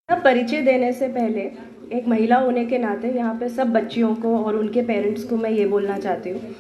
परिचय देने से पहले एक महिला होने के नाते यहाँ पे सब बच्चियों को और उनके पेरेंट्स को मैं ये बोलना चाहती हूँ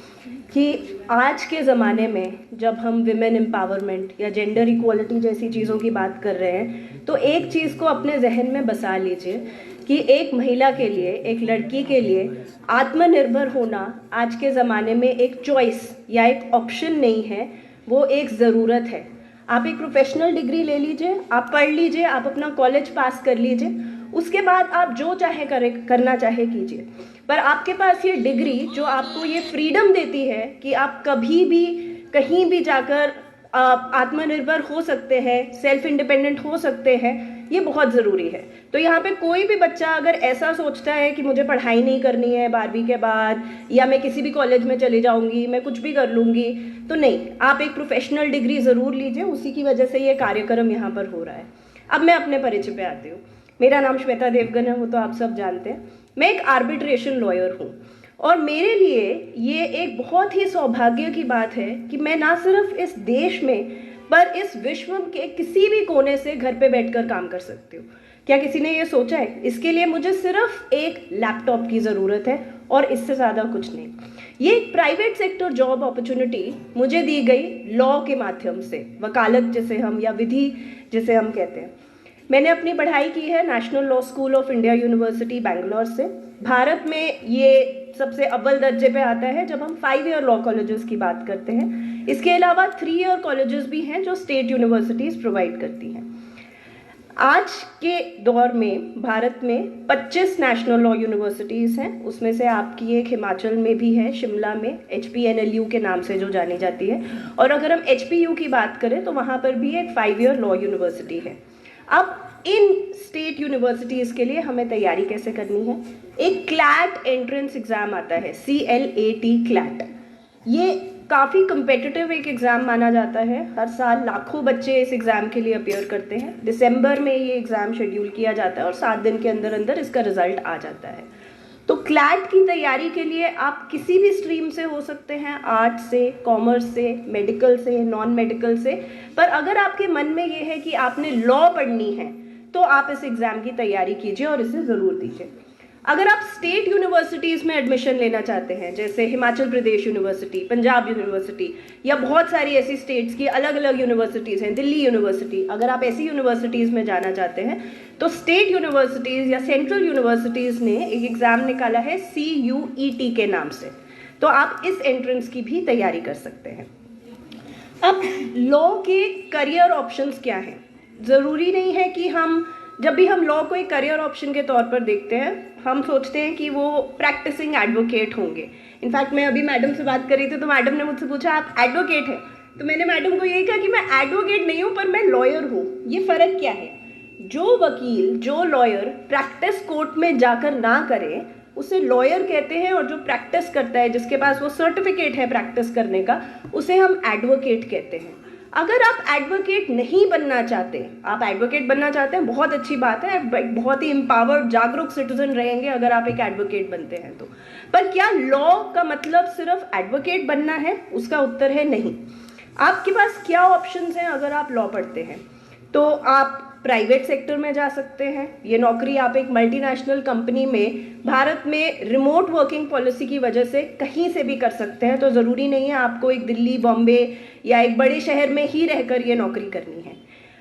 कि आज के ज़माने में जब हम विमेन एम्पावरमेंट या जेंडर इक्वलिटी जैसी चीज़ों की बात कर रहे हैं तो एक चीज़ को अपने जहन में बसा लीजिए कि एक महिला के लिए, एक लड़की के लिए आत्मनिर्भर होना आज के ज़माने में एक चॉइस या एक ऑप्शन नहीं है, वो एक ज़रूरत है। आप एक प्रोफेशनल डिग्री ले लीजिए, आप पढ़ लीजिए, आप अपना कॉलेज पास कर लीजिए, उसके बाद आप जो चाहे करना चाहे कीजिए, पर आपके पास ये डिग्री जो आपको ये फ्रीडम देती है कि आप कभी भी कहीं भी जाकर आत्मनिर्भर हो सकते हैं, सेल्फ इंडिपेंडेंट हो सकते हैं, ये बहुत ज़रूरी है। तो यहाँ पे कोई भी बच्चा अगर ऐसा सोचता है कि मुझे पढ़ाई नहीं करनी है 12वीं के बाद, या मैं किसी भी कॉलेज में चली जाऊँगी, मैं कुछ भी कर लूँगी, तो नहीं, आप एक प्रोफेशनल डिग्री ज़रूर लीजिए। उसी की वजह से ये कार्यक्रम यहाँ पर हो रहा है। अब मैं अपने परिचय पे आती हूँ। मेरा नाम श्वेता देवगन है, वो तो आप सब जानते हैं। मैं एक आर्बिट्रेशन लॉयर हूँ और मेरे लिए ये एक बहुत ही सौभाग्य की बात है कि मैं ना सिर्फ इस देश में पर इस विश्व के किसी भी कोने से घर पे बैठकर काम कर सकती हूँ। क्या किसी ने ये सोचा है? इसके लिए मुझे सिर्फ एक लैपटॉप की ज़रूरत है और इससे ज़्यादा कुछ नहीं। ये एक प्राइवेट सेक्टर जॉब अपॉर्चुनिटी मुझे दी गई लॉ के माध्यम से, वकालत जिसे हम या विधि जिसे हम कहते हैं। मैंने अपनी पढ़ाई की है national law school of India university Bangalore से। भारत में ये सबसे अव्वल दर्जे पे आता है जब हम 5 ईयर लॉ कॉलेजेस की बात करते हैं। इसके अलावा 3 ईयर कॉलेजेस भी हैं जो स्टेट यूनिवर्सिटीज़ प्रोवाइड करती हैं। आज के दौर में भारत में 25 नेशनल लॉ यूनिवर्सिटीज़ हैं, उसमें से आपकी एक हिमाचल में भी है, शिमला में, HPNLU के नाम से जो जानी जाती है। और अगर हम HPU की बात करें तो वहाँ पर भी एक 5 ईयर लॉ यूनिवर्सिटी है। अब इन स्टेट यूनिवर्सिटीज़ के लिए हमें तैयारी कैसे करनी है? एक क्लैट एंट्रेंस एग्ज़ाम आता है, CLAT क्लैट। ये काफ़ी कम्पिटिटिव एक एग्ज़ाम माना जाता है। हर साल लाखों बच्चे इस एग्ज़ाम के लिए अपियर करते हैं। दिसंबर में ये एग्ज़ाम शेड्यूल किया जाता है और 7 दिन के अंदर अंदर इसका रिज़ल्ट आ जाता है। तो क्लैट की तैयारी के लिए आप किसी भी स्ट्रीम से हो सकते हैं, आर्ट से, कॉमर्स से, मेडिकल से, नॉन मेडिकल से, पर अगर आपके मन में ये है कि आपने लॉ पढ़नी है तो आप इस एग्ज़ाम की तैयारी कीजिए और इसे ज़रूर दीजिए। अगर आप स्टेट यूनिवर्सिटीज़ में एडमिशन लेना चाहते हैं, जैसे हिमाचल प्रदेश यूनिवर्सिटी, पंजाब यूनिवर्सिटी, या बहुत सारी ऐसी स्टेट्स की अलग अलग यूनिवर्सिटीज़ हैं, दिल्ली यूनिवर्सिटी, अगर आप ऐसी यूनिवर्सिटीज़ में जाना चाहते हैं तो स्टेट यूनिवर्सिटीज़ या सेंट्रल यूनिवर्सिटीज़ ने एक एग्ज़ाम निकाला है CUET के नाम से, तो आप इस एंट्रेंस की भी तैयारी कर सकते हैं। अब लॉ के करियर ऑप्शंस क्या हैं? ज़रूरी नहीं है कि जब भी हम लॉ को एक करियर ऑप्शन के तौर पर देखते हैं, हम सोचते हैं कि वो प्रैक्टिसिंग एडवोकेट होंगे। इनफैक्ट मैं अभी मैडम से बात कर रही थी तो मैडम ने मुझसे पूछा आप एडवोकेट हैं, तो मैंने मैडम को यही कहा कि मैं एडवोकेट नहीं हूँ पर मैं लॉयर हूँ। ये फ़र्क क्या है? जो वकील, जो लॉयर प्रैक्टिस कोर्ट में जाकर ना करे उसे लॉयर कहते हैं, और जो प्रैक्टिस करता है, जिसके पास वो सर्टिफिकेट है प्रैक्टिस करने का, उसे हम एडवोकेट कहते हैं। अगर आप एडवोकेट नहीं बनना चाहते, आप एडवोकेट बनना चाहते हैं, बहुत अच्छी बात है, बहुत ही एम्पावर्ड, जागरूक सिटीजन रहेंगे अगर आप एक एडवोकेट बनते हैं तो। पर क्या लॉ का मतलब सिर्फ एडवोकेट बनना है? उसका उत्तर है नहीं। आपके पास क्या ऑप्शंस हैं अगर आप लॉ पढ़ते हैं? तो आप प्राइवेट सेक्टर में जा सकते हैं। ये नौकरी आप एक मल्टीनेशनल कंपनी में भारत में रिमोट वर्किंग पॉलिसी की वजह से कहीं से भी कर सकते हैं, तो ज़रूरी नहीं है आपको एक दिल्ली, बॉम्बे या एक बड़े शहर में ही रहकर ये नौकरी करनी है।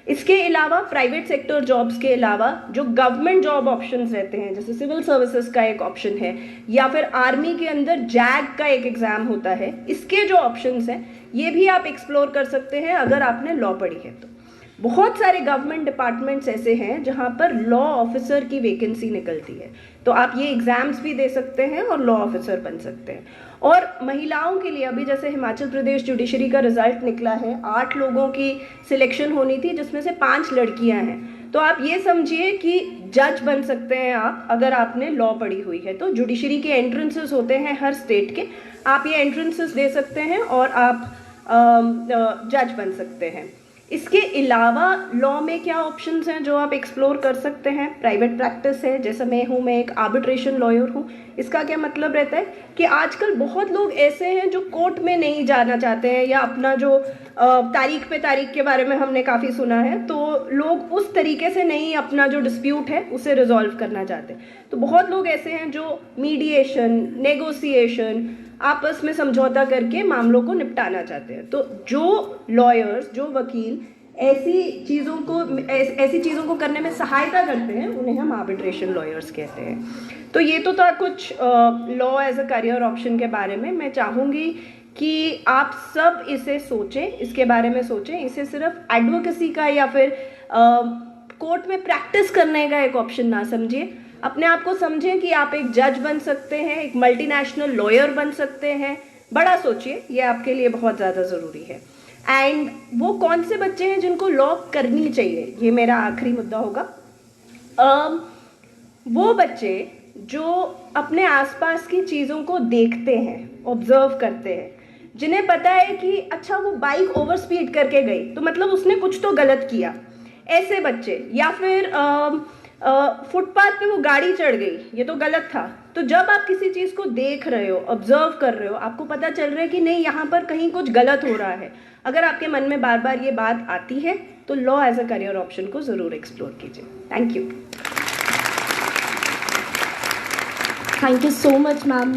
इसके अलावा प्राइवेट सेक्टर जॉब्स के अलावा जो गवर्नमेंट जॉब ऑप्शंस रहते हैं, जैसे सिविल सर्विसेज का एक ऑप्शन है, या फिर आर्मी के अंदर JAG का एक एग्ज़ाम होता है, इसके जो ऑप्शंस हैं ये भी आप एक्सप्लोर कर सकते हैं अगर आपने लॉ पढ़ी है तो। बहुत सारे गवर्नमेंट डिपार्टमेंट्स ऐसे हैं जहां पर लॉ ऑफिसर की वैकेंसी निकलती है, तो आप ये एग्ज़ाम्स भी दे सकते हैं और लॉ ऑफिसर बन सकते हैं। और महिलाओं के लिए अभी जैसे हिमाचल प्रदेश जुडिशरी का रिजल्ट निकला है, 8 लोगों की सिलेक्शन होनी थी जिसमें से 5 लड़कियां हैं, तो आप ये समझिए कि जज बन सकते हैं आप अगर आपने लॉ पढ़ी हुई है तो। जुडिशरी के एंट्रेंसेस होते हैं हर स्टेट के, आप ये एंट्रेंसेस दे सकते हैं और आप जज बन सकते हैं। इसके अलावा लॉ में क्या ऑप्शंस हैं जो आप एक्सप्लोर कर सकते हैं? प्राइवेट प्रैक्टिस है, जैसे मैं एक आर्बिट्रेशन लॉयर हूँ। इसका क्या मतलब रहता है कि आजकल बहुत लोग ऐसे हैं जो कोर्ट में नहीं जाना चाहते हैं, या अपना जो तारीख पे तारीख के बारे में हमने काफ़ी सुना है, तो लोग उस तरीके से नहीं अपना जो डिस्प्यूट है उसे रिजॉल्व करना चाहते। तो बहुत लोग ऐसे हैं जो मीडिएशन, नेगोशिएशन, आपस में समझौता करके मामलों को निपटाना चाहते हैं। तो जो लॉयर्स, जो वकील ऐसी चीज़ों को करने में सहायता करते हैं, उन्हें हम आर्बिट्रेशन लॉयर्स कहते हैं। तो ये तो था कुछ law as a career option के बारे में। मैं चाहूँगी कि आप सब इसे सोचें, इसके बारे में सोचें। इसे सिर्फ एडवोकेसी का या फिर कोर्ट में प्रैक्टिस करने का एक ऑप्शन ना समझिए। अपने आप को समझें कि आप एक जज बन सकते हैं, एक मल्टीनेशनल लॉयर बन सकते हैं। बड़ा सोचिए, ये आपके लिए बहुत ज़्यादा ज़रूरी है। एंड वो कौन से बच्चे हैं जिनको लॉ करनी चाहिए, ये मेरा आखिरी मुद्दा होगा। वो बच्चे जो अपने आसपास की चीज़ों को देखते हैं, ऑब्जर्व करते हैं, जिन्हें पता है कि अच्छा वो बाइक ओवर स्पीड करके गई तो मतलब उसने कुछ तो गलत किया, ऐसे बच्चे, या फिर फुटपाथ पे वो गाड़ी चढ़ गई, ये तो गलत था। तो जब आप किसी चीज़ को देख रहे हो, ऑब्जर्व कर रहे हो, आपको पता चल रहा है कि नहीं यहाँ पर कहीं कुछ गलत हो रहा है, अगर आपके मन में बार बार ये बात आती है तो law as a career option को ज़रूर एक्सप्लोर कीजिए। Thank you so much ma'am.